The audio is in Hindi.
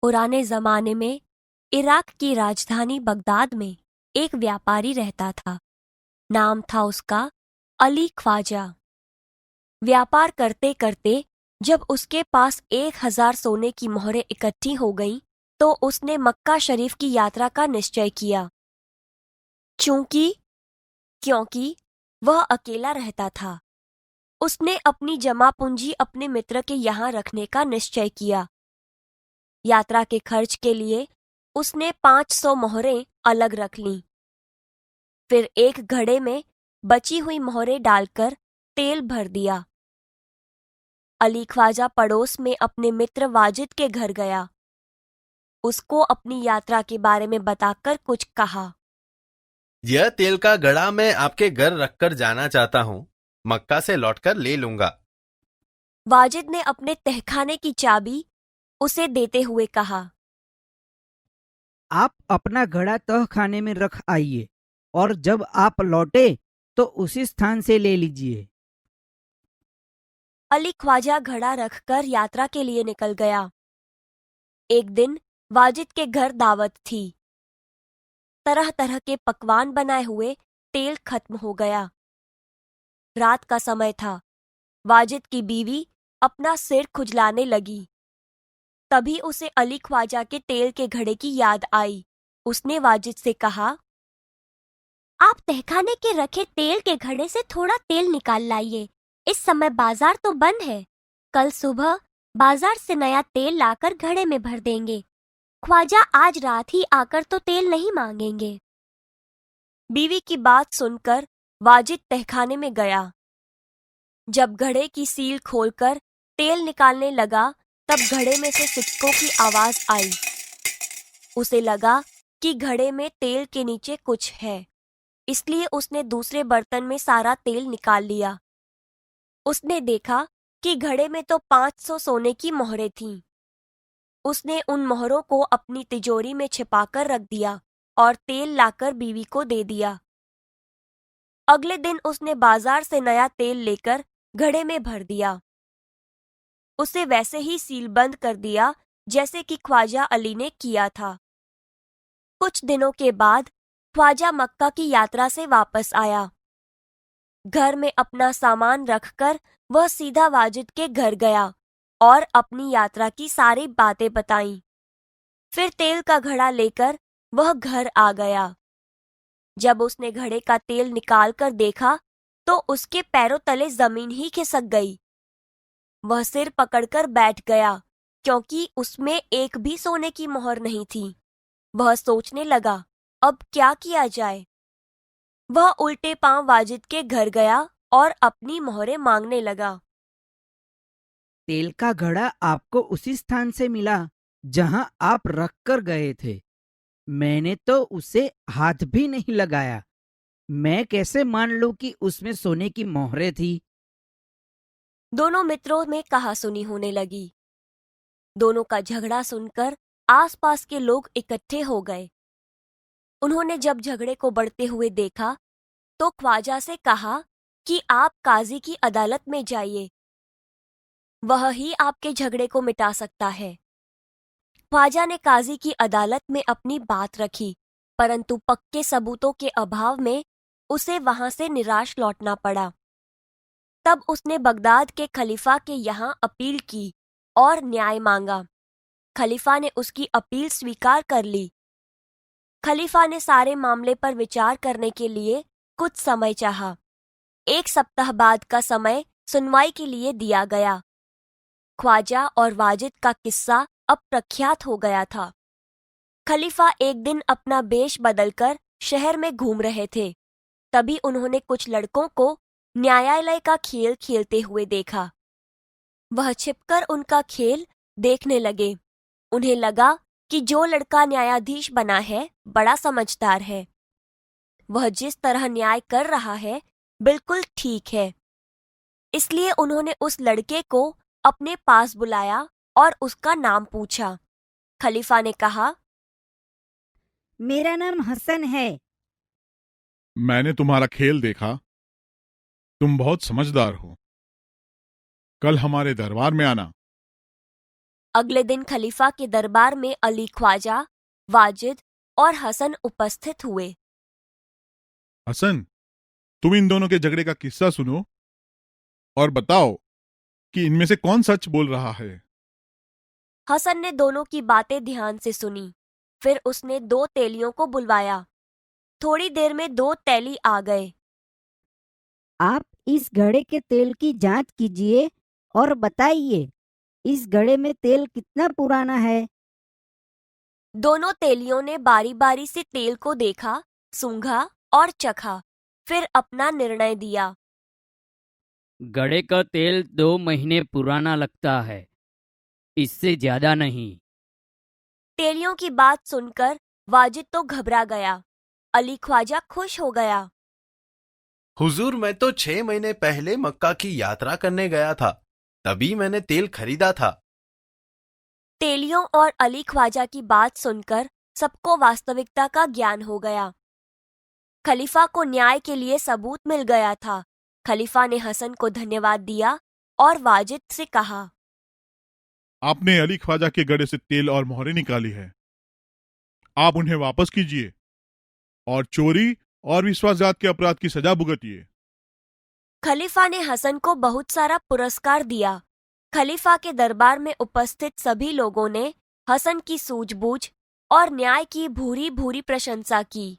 पुराने जमाने में इराक की राजधानी बगदाद में एक व्यापारी रहता था। नाम था उसका अली ख्वाजा। व्यापार करते करते जब उसके पास 1,000 सोने की मोहरें इकट्ठी हो गईं, तो उसने मक्का शरीफ की यात्रा का निश्चय किया। चूंकि क्योंकि वह अकेला रहता था, उसने अपनी जमा पूंजी अपने मित्र के यहाँ रखने का निश्चय किया। यात्रा के खर्च के लिए उसने 500 मोहरें अलग रख लीं। फिर एक घड़े में बची हुई मोहरें डालकर तेल भर दिया। अली ख्वाजा पड़ोस में अपने मित्र वाजिद के घर गया। उसको अपनी यात्रा के बारे में बताकर कुछ कहा। यह तेल का घड़ा मैं आपके घर रखकर जाना चाहता हूँ। मक्का से लौटकर ले लूंगा। वाजिद ने अपने तहखाने की चाबी उसे देते हुए कहा। आप अपना घड़ा तह खाने में रख आइए और जब आप लौटे तो उसी स्थान से ले लीजिए। अली ख्वाजा घड़ा रखकर यात्रा के लिए निकल गया। एक दिन वाजिद के घर दावत थी। तरह तरह के पकवान बनाए हुए तेल खत्म हो गया। रात का समय था। वाजिद की बीवी अपना सिर खुजलाने लगी। तभी उसे अली ख्वाजा के तेल के घड़े की याद आई। उसने वाजिद से कहा, आप तहखाने के रखे तेल के घड़े से थोड़ा तेल निकाल लाइए। इस समय बाजार तो बंद है। कल सुबह बाजार से नया तेल लाकर घड़े में भर देंगे। ख्वाजा आज रात ही आकर तो तेल नहीं मांगेंगे। बीवी की बात सुनकर वाजिद तहखाने में गया। जब घड़े की सील खोलकर तेल निकालने लगा, तब घड़े में से सिक्कों की आवाज आई। उसे लगा कि घड़े में तेल के नीचे कुछ है, इसलिए उसने दूसरे बर्तन में सारा तेल निकाल लिया। उसने देखा कि घड़े में तो 500 सोने की मोहरें थीं। उसने उन मोहरों को अपनी तिजोरी में छिपाकर रख दिया और तेल लाकर बीवी को दे दिया। अगले दिन उसने बाजार से नया तेल लेकर घड़े में भर दिया। उसे वैसे ही सीलबंद कर दिया जैसे कि ख्वाजा अली ने किया था। कुछ दिनों के बाद ख्वाजा मक्का की यात्रा से वापस आया। घर में अपना सामान रखकर वह सीधा वाजिद के घर गया और अपनी यात्रा की सारी बातें बताईं। फिर तेल का घड़ा लेकर वह घर आ गया। जब उसने घड़े का तेल निकाल कर देखा, तो उसके पैरों तले जमीन ही खिसक गई। वह सिर पकड़कर बैठ गया, क्योंकि उसमें एक भी सोने की मोहर नहीं थी। वह सोचने लगा, अब क्या किया जाए। वह उल्टे पांव वाजिद के घर गया और अपनी मोहरें मांगने लगा। तेल का घड़ा आपको उसी स्थान से मिला जहां आप रख कर गए थे। मैंने तो उसे हाथ भी नहीं लगाया। मैं कैसे मान लूं कि उसमें सोने की मोहरें थी। दोनों मित्रों में कहासुनी होने लगी। दोनों का झगड़ा सुनकर आसपास के लोग इकट्ठे हो गए। उन्होंने जब झगड़े को बढ़ते हुए देखा, तो ख्वाजा से कहा कि आप काजी की अदालत में जाइए। वह ही आपके झगड़े को मिटा सकता है। ख्वाजा ने काजी की अदालत में अपनी बात रखी, परंतु पक्के सबूतों के अभाव में उसे वहां से निराश लौटना पड़ा। तब उसने बगदाद के खलीफा के यहाँ अपील की और न्याय मांगा। खलीफा ने उसकी अपील स्वीकार कर ली। खलीफा ने सारे मामले पर विचार करने के लिए कुछ समय चाहा। 1 सप्ताह बाद का समय सुनवाई के लिए दिया गया। ख्वाजा और वाजिद का किस्सा अब प्रख्यात हो गया था। खलीफा एक दिन अपना वेश बदलकर शहर में घूम रहे थे। तभी उन्होंने कुछ लड़कों को न्यायालय का खेल खेलते हुए देखा। वह छिपकर उनका खेल देखने लगे। उन्हें लगा कि जो लड़का न्यायाधीश बना है बड़ा समझदार है। वह जिस तरह न्याय कर रहा है बिल्कुल ठीक है। इसलिए उन्होंने उस लड़के को अपने पास बुलाया और उसका नाम पूछा। खलीफा ने कहा, मेरा नाम हसन है। मैंने तुम्हारा खेल देखा। तुम बहुत समझदार हो। कल हमारे दरबार में आना। अगले दिन खलीफा के दरबार में अली ख्वाजा, वाजिद और हसन उपस्थित हुए। हसन, तुम इन दोनों के झगड़े का किस्सा सुनो और बताओ कि इनमें से कौन सच बोल रहा है। हसन ने दोनों की बातें ध्यान से सुनी। फिर उसने 2 तेलियों को बुलवाया। थोड़ी देर में 2 तेली आ गए। आप इस घड़े के तेल की जांच कीजिए और बताइए इस घड़े में तेल कितना पुराना है। दोनों तेलियों ने बारी बारी से तेल को देखा, सूंघा और चखा, फिर अपना निर्णय दिया। घड़े का तेल 2 महीने पुराना लगता है, इससे ज्यादा नहीं। तेलियों की बात सुनकर वाजिद तो घबरा गया। अली ख्वाजा खुश हो गया। हुजूर, मैं तो 6 महीने पहले मक्का की यात्रा करने गया था, तभी मैंने तेल खरीदा था। तेलियों और अली ख्वाजा की बात सुनकर सबको वास्तविकता का ज्ञान हो गया। खलीफा को न्याय के लिए सबूत मिल गया था। खलीफा ने हसन को धन्यवाद दिया और वाजिद से कहा, आपने अली ख्वाजा के गड़े से तेल और मोहरें निकाली है, आप उन्हें वापस कीजिए और चोरी और विश्वासघात के अपराध की सजा भुगतिए। खलीफा ने हसन को बहुत सारा पुरस्कार दिया। खलीफा के दरबार में उपस्थित सभी लोगों ने हसन की सूझबूझ और न्याय की भूरी भूरी प्रशंसा की।